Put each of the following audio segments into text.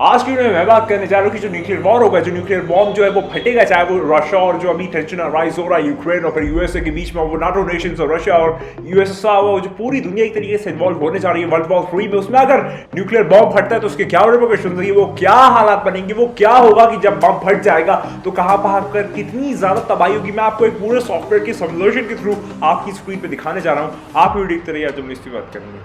आज की वीडियो में मैं बात करने जा रहा हूँ कि जो न्यूक्लियर वॉर होगा, जो न्यूक्लियर बॉम्ब जो है वो फटेगा, चाहे वो रशिया और जो अभी टेंशन राइज हो रहा है यूक्रेन और फिर यूएसए के बीच में, वो नाटो नेशंस और रशिया और यूएसएसआर, वो जो पूरी दुनिया एक तरीके से इन्वॉल्व होने जा रही है वर्ल्ड वॉर 3 में, उसमें अगर न्यूक्लियर बॉम्ब फटता है तो उसके क्या रिपोर्टेशन होगी, वो क्या हालात बनेंगे, वो क्या होगा कि जब बम फट जाएगा तो कहां पर कितनी ज्यादा तबाही होगी। मैं आपको एक पूरे सॉफ्टवेयर के सिमुलेशन के थ्रू आपकी स्क्रीन पे दिखाने जा रहा हूं। आप वीडियो देखते रहिए, जब इसकी बात करेंगे।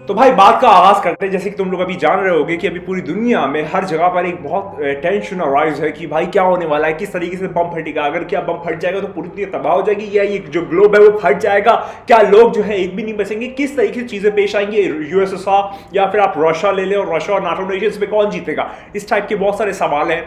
तो भाई बात का आगाज करते हैं। जैसे कि तुम लोग अभी जान रहे होगे कि अभी पूरी दुनिया में हर जगह पर एक बहुत टेंशन और राइज है कि भाई क्या होने वाला है, किस तरीके से बम फटेगा, अगर क्या बम फट जाएगा तो पूरी दुनिया तबाह हो जाएगी, या ये जो ग्लोब है वो फट जाएगा, क्या लोग जो है एक भी नहीं बचेंगे, किस तरीके से चीजें पेश आएंगी, यूएसएसआर या फिर आप रशिया ले ले और रशिया और नाटो नेशंस में कौन जीतेगा। इस टाइप के बहुत सारे सवाल हैं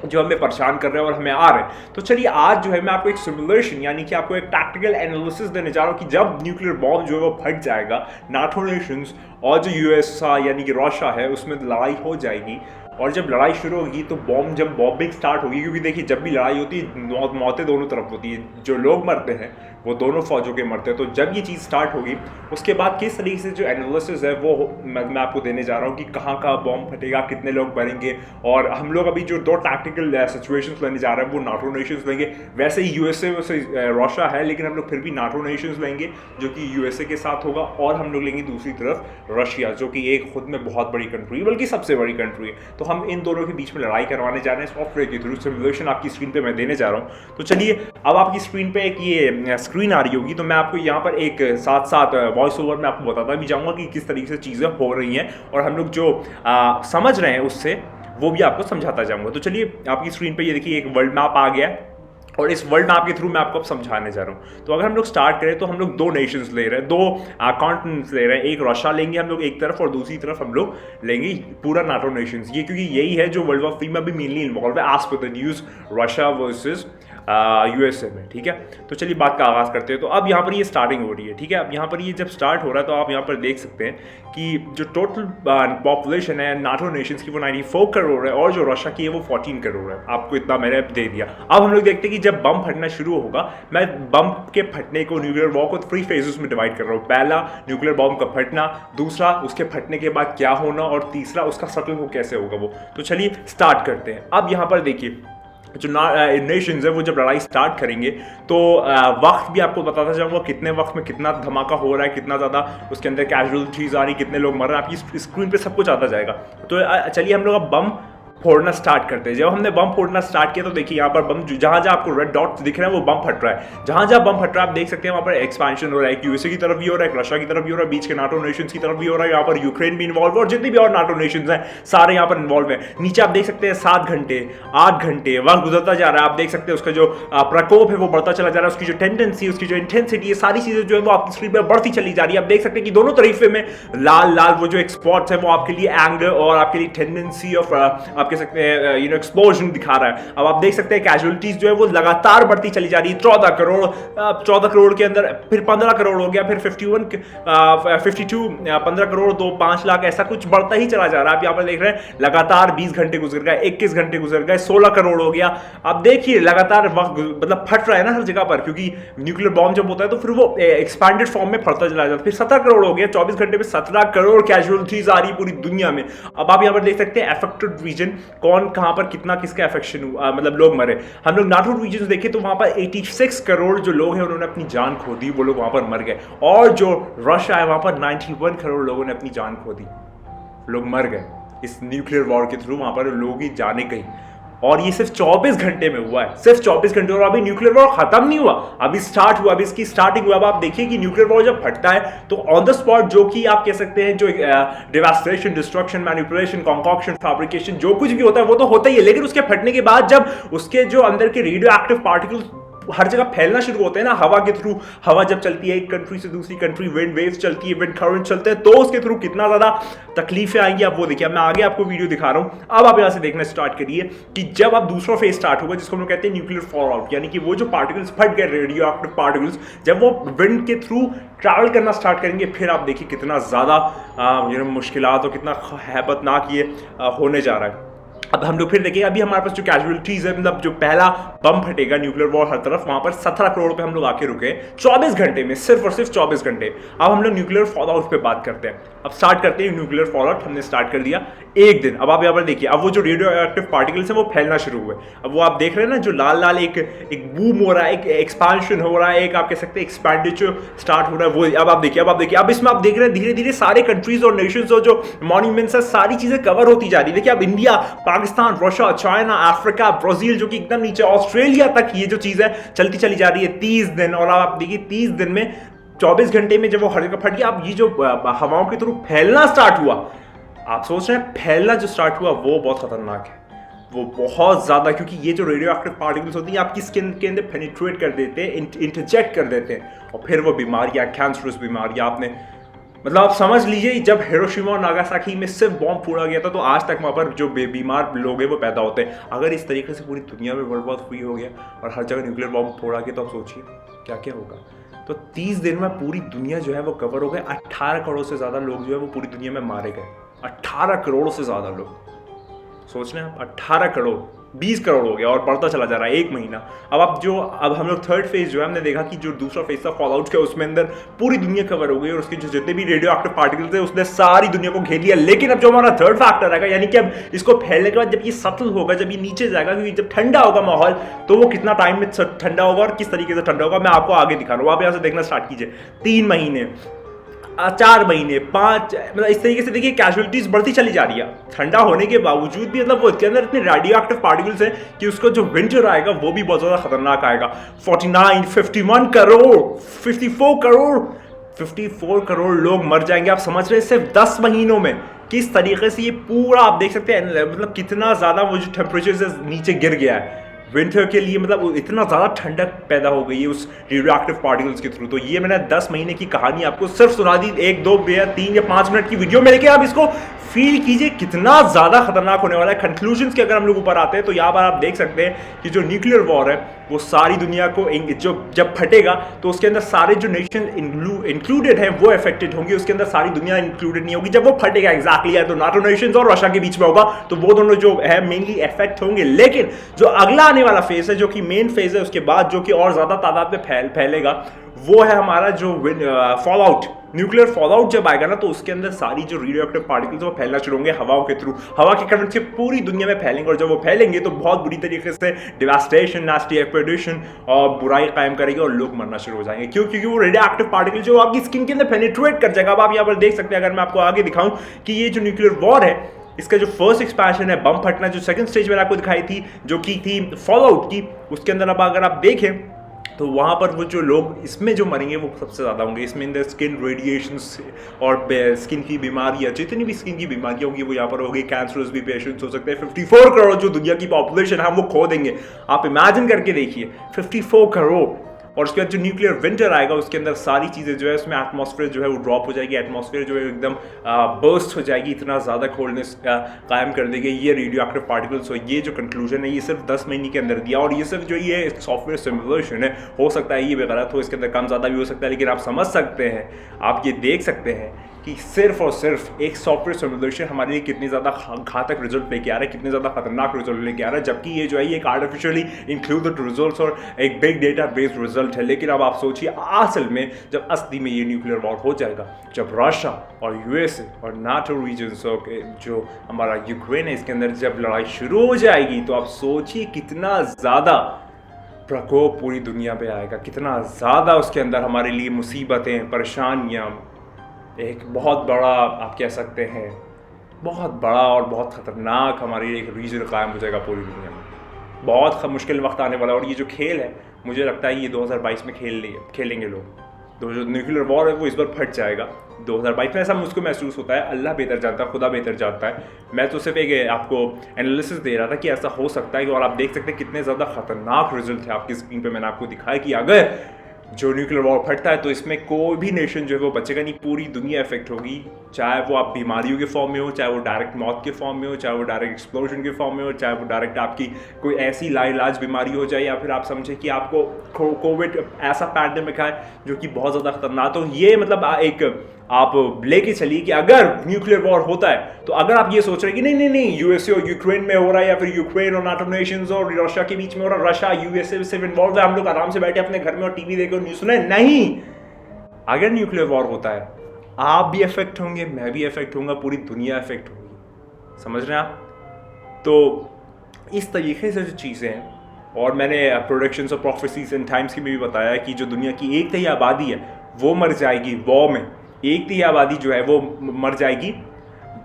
जो हमें परेशान कर रहे हैं और हमें आ रहे हैं। तो चलिए आज जो है मैं आपको एक सिमुलेशन यानी कि आपको एक टैक्टिकल एनालिसिस देने जा रहा हूं कि जब न्यूक्लियर बॉम्ब जो है वो फट जाएगा, नाटो नेशंस और जो यूएसए यानी कि रशिया है उसमें लड़ाई हो जाएगी, और जब लड़ाई शुरू होगी तो जब बॉम्बिंग स्टार्ट होगी, क्योंकि देखिए जब भी लड़ाई होती है मौतें दोनों तरफ होती है, जो लोग मरते हैं वो दोनों फौजों के मरते हैं। तो जब ये चीज़ स्टार्ट होगी उसके बाद किस तरीके से जो एनालिसिस है वो मैं आपको देने जा रहा हूँ कि कहाँ बॉम्ब फटेगा, कितने लोग मरेंगे, और हम लोग अभी जो दो टैक्टिकल सिचुएशंस लेने जा रहे हैं वो नाटो नेशंस लेंगे। वैसे ही यूएसए रशिया है, लेकिन हम लोग फिर भी नाटो नेशंस लेंगे जो कि यूएसए के साथ होगा, और हम लोग लेंगे दूसरी तरफ रशिया जो कि एक खुद में बहुत बड़ी कंट्री, बल्कि सबसे बड़ी कंट्री है। तो हम इन दोनों के बीच में लड़ाई करवाने जा रहे हैं सॉफ्टवेयर के थ्रू। सिमुलेशन आपकी स्क्रीन पे मैं देने जा रहा हूँ। तो चलिए अब आपकी स्क्रीन पे एक ये स्क्रीन आ रही होगी, तो मैं आपको यहाँ पर एक साथ साथ वॉइस ओवर में आपको बताता भी जाऊँगा कि किस तरीके से चीज़ें हो रही हैं, और हम लोग जो समझ रहे हैं उससे वो भी आपको समझाता जाऊँगा। तो चलिए आपकी स्क्रीन पे ये देखिए एक वर्ल्ड मैप आ गया है, और इस वर्ल्ड मैप के थ्रू मैं आपको अब समझाने जा रहा हूँ। तो अगर हम लोग स्टार्ट करें तो हम लोग दो नेशंस ले रहे हैं, दो कॉन्टिनेंट्स ले रहे हैं। एक रशिया लेंगे हम लोग एक तरफ, और दूसरी तरफ हम लोग लेंगे पूरा नाटो नेशंस। ये क्योंकि यही है जो वर्ल्ड वॉर 3 में भी मेनली इन्वॉल्व है as per the news, Russia versus USA में। ठीक है, तो चलिए बात का आगाज़ करते हैं। तो अब यहाँ पर ये स्टार्टिंग हो रही है। ठीक है, अब यहाँ पर ये जब स्टार्ट हो रहा है तो आप यहाँ पर देख सकते हैं कि जो टोटल पॉपुलेशन है नाटो नेशंस की वो 94 करोड़ है, और जो रशिया की है वो 14 करोड़ है। आपको इतना मैंने दे दिया। अब हम लोग देखते हैं कि जब बम फटना शुरू होगा, मैं बम के फटने को, न्यूक्लियर वॉर को 3 फेजेस में डिवाइड कर रहा हूँ। पहला न्यूक्लियर बॉम्ब का फटना, दूसरा उसके फटने के बाद क्या होना, और तीसरा उसका सटल हो कैसे होगा वो। तो चलिए स्टार्ट करते हैं। अब यहाँ पर देखिए जो नेशंस है वो जब लड़ाई स्टार्ट करेंगे तो वक्त भी आपको बताता जाऊंगा कितने वक्त में कितना धमाका हो रहा है, कितना ज़्यादा उसके अंदर कैजुअलिटीज आ रही, कितने लोग मर रहे हैं, आपकी स्क्रीन पे सब कुछ आता जाएगा। तो चलिए हम लोग अब बम फोड़ना स्टार्ट करते हैं। जब हमने बम फोड़ना स्टार्ट किया तो देखिए यहाँ पर बम जहाँ जहाँ आपको रेड डॉट्स दिख रहे हैं वो बम फट रहा है। जहाँ जहाँ बम फट रहा है आप देख सकते हैं वहाँ पर एक्सपेंशन हो रहा है, एक यूएसए की तरफ भी हो रहा है, एक रशिया की तरफ भी हो रहा है, बीच के नाटो नेशंस की तरफ भी हो रहा है, यहाँ पर यूक्रेन भी इन्वॉल्व है, और जितने भी और नाटो नेशंस हैं सारे यहाँ पर इन्वॉल्व है। नीचे आप देख सकते हैं 7 घंटे 8 घंटे वक्त गुजरता जा रहा है। आप देख सकते हैं उसका जो प्रकोप है वो बढ़ता चला जा रहा है, उसकी जो टेंडेंसी, उसकी जो इंटेंसिटी है, सारी चीजें जो है वो आपकी स्क्रीन पर बढ़ती चली जा रही है। आप देख सकते हैं कि दोनों तरीफे में लाल लाल वो जो एक स्पॉट्स है वो आपके लिए एंगर और आपके लिए टेंडेंसी ऑफ आप कह सकते हैं एक्सप्लोजन दिखा रहा है। अब आप देख सकते हैं कैजुअलिटीज जो है वो लगातार बढ़ती चली जा रही है। 14 करोड़ के अंदर फिर 15 करोड़ हो गया, फिर 52 15 करोड़, तो 5 लाख, ऐसा कुछ बढ़ता ही चला जा रहा है। आप यहाँ पर देख रहे हैं लगातार 20 घंटे गुजर गए, 21 घंटे गुजर गए, 16 करोड़ हो गया। अब देखिए लगातार वक्त मतलब फट रहा है ना हर जगह पर, क्योंकि न्यूक्लियर बॉम्ब जब होता है तो फिर वो एक्सपैंडेड फॉर्म में फटता चला जाता है। फिर 17 करोड़ हो गया, 24 घंटे में 17 करोड़ कैजुअलिटीज आ रही पूरी दुनिया में। अब आप यहाँ पर देख सकते हैं अफेक्टेड रीजन कौन कहां पर कितना किसका अफेक्शन हुआ, मतलब लोग मरे। हम लोग नाटो रीजन देखें तो वहां पर 86 करोड़ जो लोग हैं उन्होंने अपनी जान खो दी, वो लोग वहां पर मर गए। और जो रशिया है वहां पर 91 करोड़ लोगों ने अपनी जान खो दी, लोग मर गए इस न्यूक्लियर वॉर के थ्रू। वहां पर लोग ही जाने कहीं, और ये सिर्फ 24 घंटे में हुआ है, सिर्फ 24 घंटे। और अभी न्यूक्लियर वॉर खत्म नहीं हुआ, अभी स्टार्ट हुआ, अभी इसकी स्टार्टिंग हुआ। अब आप देखिए कि न्यूक्लियर वॉर जब फटता है तो ऑन द स्पॉट जो कि आप कह सकते हैं जो devastation, destruction, manipulation, concoction, fabrication जो कुछ भी होता है वो तो होता ही है, लेकिन उसके फटने के बाद जब उसके जो अंदर के रेडियो एक्टिव पार्टिकल्स हर जगह फैलना शुरू होते हैं ना, हवा के थ्रू, हवा जब चलती है एक कंट्री से दूसरी कंट्री, विंड वेव्स चलती है, विंड करंट चलते हैं, तो उसके थ्रू कितना ज्यादा तकलीफें आएंगी आप वो देखिए। मैं आगे आपको वीडियो दिखा रहा हूं, अब आप यहां से देखना स्टार्ट करिए कि जब आप दूसरा फेज स्टार्ट होगा जिसको हम लोग कहते हैं न्यूक्लियर फॉल आउट, यानी कि वो जो पार्टिकल्स फट गए, रेडियो एक्टिव पार्टिकल्स, जब वो विंड के थ्रू ट्रैवल करना स्टार्ट करेंगे, फिर आप देखिए कितना ज्यादा मुश्किलात और कितना हैबतनाक ये होने जा रहा है। अब हम लोग फिर देखेंगे, अभी हमारे पास जो कैजुअलिटीज है, मतलब जो पहला बम फटेगा न्यूक्लियर वॉर हर तरफ, वहां पर 17 करोड़ पे हम लोग आके रुके 24 घंटे में, सिर्फ और सिर्फ 24 घंटे। अब हम लोग न्यूक्लियर फॉल आउट पे बात करते हैं। अब स्टार्ट करते हैं न्यूक्लियर फॉल आउट, हमने स्टार्ट कर दिया एक दिन। अब आप यहाँ पर देखिए, अब वो जो रेडियो एक्टिव पार्टिकल्स है वो फैलना शुरू हुए। अब वो आप देख रहे हैं ना, जो लाल लाल एक बूम हो रहा है, एक एक्सपांशन हो रहा है, एक आप कह सकते हैं एक्सपेंडिचर स्टार्ट हो रहा है, वो अब आप देखिए, अब इसमें आप देख रहे हैं धीरे धीरे सारे कंट्रीज और नेशंस और जो मॉन्यूमेंट्स है, सारी चीजें कवर होती जा रही है। देखिए अब India, Pakistan, Russia, China, Africa, Brazil जो कि एकदम नीचे, ऑस्ट्रेलिया तक ये जो चीज है चलती चली जा रही है 30 दिन। और आप देखिए 30 दिन में 24 घंटे में जब वो हल्का फट गया, अब ये जो हवाओं के थ्रू फैलना स्टार्ट हुआ, आप सोच रहे हैं फैलना जो स्टार्ट हुआ वो बहुत खतरनाक है, वो बहुत ज्यादा, क्योंकि ये जो रेडियो एक्टिव पार्टिकल्स होती हैं आपकी स्किन के अंदर पेनिट्रेट कर देते हैं, इंटरजेक्ट कर देते हैं, और फिर वो बीमारियां, कैंसरस बीमारियां, आपने मतलब आप समझ लीजिए, जब हिरोशिमा और नागासाकी में सिर्फ बॉम्ब फोड़ा गया था तो आज तक वहाँ पर जो बीमार लोग हैं वो पैदा होते हैं। अगर इस तरीके से पूरी दुनिया में वर्ल्ड वॉर 3 हो गया और हर जगह न्यूक्लियर बॉम्ब फोड़ा गया, तो आप सोचिए क्या क्या होगा। तो 30 दिन में पूरी दुनिया जो है वो कवर हो गए। 18 करोड़ से ज़्यादा लोग जो है वो पूरी दुनिया में मारे गए। 18 करोड़ से ज़्यादा लोग, सोच रहे हैं आप, 18 करोड़, 20 करोड़ हो गया और बढ़ता चला जा रहा है एक महीना। अब हम लोग थर्ड फेज जो है, हमने देखा कि जो दूसरा फेज था फॉल आउट का, उसमें अंदर पूरी दुनिया कवर हो गई और उसके जो जितने भी रेडियो एक्टिव पार्टिकल्स थे उसने सारी दुनिया को घेर लिया। लेकिन अब जो हमारा थर्ड फैक्टर आएगा, यानी कि अब इसको फैलने के बाद जब ये सटल होगा, जब ये नीचे जाएगा, क्योंकि जब ठंडा होगा माहौल, तो वो कितना टाइम में ठंडा होगा और किस तरीके से ठंडा होगा मैं आपको आगे दिखा रहा हूँ। आप यहाँ से देखना स्टार्ट कीजिए, 3 महीने, 4 महीने, 5, मतलब इस तरीके से देखिए कैजुअलिटीज बढ़ती चली जा रही है। ठंडा होने के बावजूद भी मतलब वो इसके अंदर इतने रेडियो एक्टिव पार्टिकल्स हैं कि उसका जो विंटर आएगा वो भी बहुत ज्यादा खतरनाक आएगा। 49, 51 करोड़, 54 करोड़, 54 करोड़ लोग मर जाएंगे। आप समझ रहे हैं सिर्फ 10 महीनों में किस तरीके से ये पूरा, आप देख सकते हैं मतलब कितना ज्यादा वो जो टेम्परेचर से नीचे गिर गया है विंटर के लिए, मतलब इतना ज़्यादा ठंडक पैदा हो गई है उस रेडियो एक्टिव पार्टिकल्स के थ्रू। तो ये मैंने 10 महीने की कहानी आपको सिर्फ सुना दी, 1, 2 या 3 या 5 मिनट की वीडियो में, लेकिन आप इसको फील कीजिए कितना ज़्यादा खतरनाक होने वाला है। कंक्लूजन्स के अगर हम लोग ऊपर आते हैं तो यहाँ पर आप देख सकते हैं कि जो न्यूक्लियर वॉर है वो सारी दुनिया को, जो जब फटेगा तो उसके अंदर सारे जो नेशन इंक्लूडेड हैं वो अफेक्टेड होंगे, उसके अंदर सारी दुनिया इंक्लूडेड नहीं होगी। जब वो फटेगा एग्जैक्टली है तो नाटो नेशंस और रशिया के बीच में होगा, तो वो दोनों जो है मेनली अफेक्ट होंगे। लेकिन जो अगला आने वाला फेज है, जो कि मेन फेज है उसके बाद, जो कि और ज्यादा तादाद में फैलेगा, वो है हमारा जो fall out, nuclear fall out जब आएगा ना, तो उसके अंदर सारी जो रेडियो एक्टिव पार्टिकल्स वो फैलना शुरू होंगे हवाओं के थ्रू, हवा के करंट से पूरी दुनिया में फैलेंगे। और जब वो फैलेंगे तो बहुत बुरी तरीके से डिवास्टेशन, नास्टी एक्सपेडिशन और बुराई कायम करेगी और लोग मरना शुरू हो जाएंगे। क्यों? क्योंकि वो रेडियो एक्टिव पार्टिकल जो आपकी स्किन के अंदर पेनिट्रेट कर जाएगा। अब आप यहाँ पर देख सकते हैं, अगर मैं आपको आगे दिखाऊं कि ये जो न्यूक्लियर वॉर है, इसका जो फर्स्ट एक्सपेंशन है, बम फटना, जो सेकंड स्टेज मैंने आपको दिखाई थी जो की थी फॉल आउट की, उसके अंदर अब अगर आप देखें तो वहाँ पर वो जो लोग इसमें जो मरेंगे वो सबसे ज़्यादा होंगे। इसमें अंदर स्किन रेडिएशंस और स्किन की बीमारियाँ, जितनी भी स्किन की बीमारियाँ होंगी वो यहाँ पर होगी। कैंसरस भी पेशेंट्स हो सकते हैं। 54 करोड़ जो दुनिया की पॉपुलेशन है वो खो देंगे। आप इमेजिन करके देखिए 54 करोड़। और उसके बाद जो न्यूक्लियर विंटर आएगा उसके अंदर सारी चीज़ें जो है, उसमें एटमॉस्फेयर जो है वो ड्रॉप हो जाएगी, एटमॉस्फेयर जो है एकदम बर्स्ट हो जाएगी, इतना ज़्यादा कोल्डनेस कायम कर देगी ये रेडियो एक्टिव पार्टिकल्स। तो ये जो कंक्लूजन है ये सिर्फ 10 महीने के अंदर दिया, और ये सिर्फ जो ये सॉफ्टवेयर सिमुलेशन है, हो सकता है ये भी गलत हो, इसके अंदर कम ज़्यादा भी हो सकता है, लेकिन आप समझ सकते हैं, आप ये देख सकते हैं कि सिर्फ और सिर्फ एक सॉफ्टवेयर सिमुलेशन हमारे लिए कितनी ज़्यादा घातक रिजल्ट लेके आ रहा है, कितने ज़्यादा खतरनाक रिजल्ट लेके आ रहा है, जबकि ये जो है ये एक आर्टिफिशियली इंक्लूडेड रिजल्ट्स और एक बिग डेटा बेस्ड रिजल्ट है। लेकिन अब आप सोचिए असल में जब असली में ये न्यूक्लियर वॉर हो जाएगा, जब रशिया और यूएसए और नाटो रीजन्स जो हमारा यूक्रेन है इसके अंदर जब लड़ाई शुरू हो जाएगी, तो आप सोचिए कितना ज़्यादा प्रकोप पूरी दुनिया पे आएगा, कितना ज़्यादा उसके अंदर हमारे लिए मुसीबतें, परेशानियाँ, एक बहुत बड़ा आप कह सकते हैं बहुत बड़ा और बहुत ख़तरनाक हमारे लिए एक रीजन कायम हो जाएगा पूरी दुनिया में। बहुत मुश्किल वक्त आने वाला है। और ये जो खेल है मुझे लगता है ये 2022 में खेलेंगे लोग। तो जो न्यूक्लियर वॉर है वो इस बार फट जाएगा 2022 में, ऐसा मुझको महसूस होता है। अल्लाह बेहतर जानता है, खुदा बेहतर जानता है। मैं तो सिर्फ एक आपको एनालिसिस दे रहा था कि ऐसा हो सकता है। और आप देख सकते हैं कितने ज़्यादा खतरनाक रिजल्ट है आपकी स्क्रीन पे मैंने आपको दिखाया कि अगर जो न्यूक्लियर वॉर फटता है तो इसमें कोई भी नेशन जो है वो बचेगा नहीं, पूरी दुनिया इफेक्ट होगी। चाहे वो आप बीमारियों के फॉर्म में हो, चाहे वो डायरेक्ट मौत के फॉर्म में हो, चाहे वो डायरेक्ट एक्सप्लोजन के फॉर्म में हो, चाहे वो डायरेक्ट आपकी कोई ऐसी लाइलाज बीमारी हो जाए, या फिर आप समझें कि आपको कोविड ऐसा पैंडेमिक है जो कि बहुत ज़्यादा खतरनाक। तो ये मतलब एक आप लेके चलिए कि अगर न्यूक्लियर वॉर होता है, तो अगर आप ये सोच रहे हैं कि नहीं नहीं नहीं यूएसए और यूक्रेन में हो रहा है, या फिर यूक्रेन और नाटो नेशंस और रशिया के बीच में हो रहा है, रशिया यूएसए से इन्वॉल्व है, हम लोग आराम से बैठे अपने घर में और टीवी देखे और न्यूज़ सुने, नहीं। अगर न्यूक्लियर वॉर होता है, आप भी इफेक्ट होंगे, मैं भी इफेक्ट होऊंगा, पूरी दुनिया इफेक्ट होगी। समझ रहे हैं आप? तो इस तरीके से जो चीज़ें हैं, और मैंने प्रोडक्शंस और प्रोफेसीज एंड टाइम्स की में भी बताया कि जो दुनिया की 1/3 आबादी है वो मर जाएगी वॉर में, 1/3 आबादी जो है वो मर जाएगी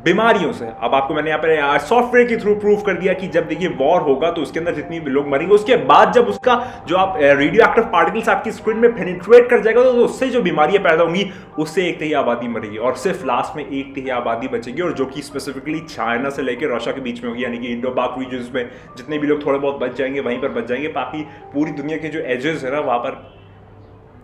बीमारियों से। अब आपको मैंने यहाँ पर सॉफ्टवेयर के थ्रू प्रूव कर दिया कि जब देखिए वॉर होगा तो उसके अंदर जितनी भी लोग मरेंगे, उसके बाद जब उसका जो आप रेडियो एक्टिव पार्टिकल्स आपकी स्किन में पेनिट्रेट कर जाएगा, तो उससे जो बीमारियां पैदा होंगी उससे 1/3 आबादी मरेगी, और सिर्फ लास्ट में 1/3 आबादी बचेगी, और जो कि स्पेसिफिकली चाइना से लेकर रशिया के बीच में होगी, यानी कि इंडो पाक रीजन में जितने भी लोग थोड़े बहुत बच जाएंगे वहीं पर बच जाएंगे। बाकी पूरी दुनिया के जो एजेस है ना, वहां पर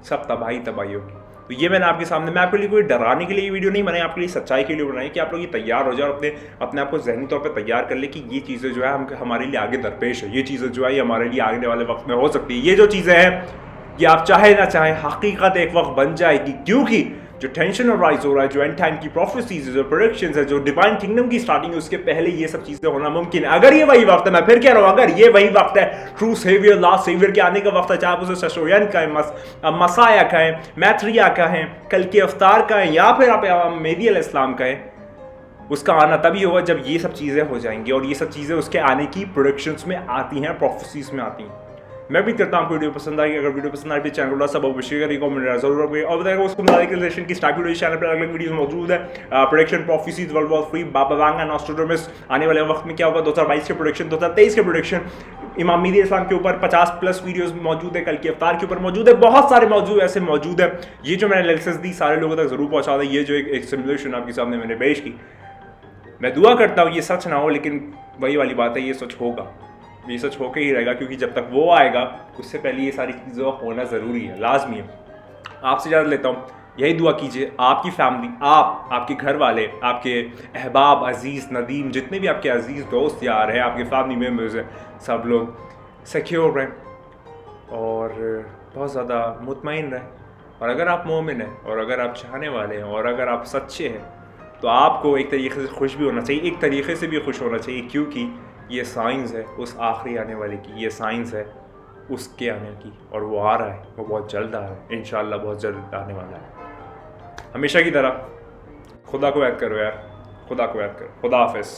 सब तबाही होगी। तो ये मैंने आपके सामने, मैं आपके लिए कोई डराने के लिए वीडियो नहीं बनाई, आपके लिए सच्चाई के लिए बनाई कि आप लोग ये तैयार हो जाए और अपने आप को ज़हनी तौर पे तैयार कर ले कि ये चीज़ें जो है हमारे लिए आगे दरपेश है, ये चीज़ें जो है ये हमारे लिए आने वाले वक्त में हो सकती है। ये जो चीज़ें हैं ये आप चाहे ना चाहे हकीकत एक वक्त बन जाएगी, क्योंकि जो टेंशन और राइज हो रहा है, जो एंड टाइम की प्रोफेसीज है, जो प्रोडक्शंस है, जो डिवाइन किंगडम की स्टार्टिंग है, उसके पहले ये सब चीजें होना मुमकिन है। अगर ये वही वक्त है, मैं फिर कह रहा हूं, अगर ये वही वक्त है, ट्रू सेवियर लास्ट सेवियर के आने का वक्त है, चाहे उसे सशोयन का है, मसाया का है, मैथरिया का है, कल के अवतार का है, या फिर आप मेहदी अलैहिस्सलाम का है, उसका आना तभी होगा जब ये सब चीज़ें हो जाएंगी, और ये सब चीज़ें उसके आने की प्रोडक्शंस में आती हैं, प्रोफेसीज में आती हैं। मैं भी करता हूँ आपको वीडियो पसंद आएगी। अगर वीडियो पसंद आए चैनल को सब अवश्य करिए, कमेंट जरूर करिए, और बताइएगा उसको रिलेशन की स्टार्ट वीडियो चैनल पर अलग अलग वीडियोस मौजूद है। प्रोडक्शन प्रोफेसीज, वर्ल्ड वॉर 3, बाबा वांगा, नॉस्ट्राडामस, आने वाले वक्त में क्या होगा, 2022 के प्रोडक्शन, 2023 के प्रोडक्शन, इमाम मेहदी इस्लाम के ऊपर 50+ वीडियोस मौजूद है, कल के अवतार के ऊपर मौजूद है, बहुत सारे मौजूद ऐसे मौजूद है। ये जो मैंने एनालिसिस दी सारे लोगों तक जरूर पहुंचा दें। ये जो एक सिमुलेशन आपके सामने मैंने पेश की, मैं दुआ करता हूँ ये सच ना हो, लेकिन वही वाली बात है, ये सच होगा, ये सच होकर ही रहेगा, क्योंकि जब तक वो आएगा उससे पहले ये सारी चीज़ें होना ज़रूरी है, लाजमी है। आपसे इजाज़त लेता हूँ, यही दुआ कीजिए आपकी फैमिली, आपके घर वाले, आपके अहबाब, अजीज़, नदीम, जितने भी आपके अजीज़ दोस्त यार हैं, आपके फैमिली मेम्बर्स हैं, सब लोग सिक्योर रहें और बहुत ज़्यादा मुतमईन रहें। और अगर आप मोमिन हैं, और अगर आप चाहने वाले हैं, और अगर आप सच्चे हैं, तो आपको एक तरीके से खुश भी होना चाहिए, एक तरीके से भी खुश होना चाहिए, क्योंकि ये साइंस है उस आखिरी आने वाले की, ये साइंस है उसके आने की, और वो आ रहा है, वो बहुत जल्द आ रहा है, इंशाल्लाह बहुत जल्द आने वाला है। हमेशा की तरह खुदा को याद करो यार, खुदा को याद करो। खुदा हाफिज़।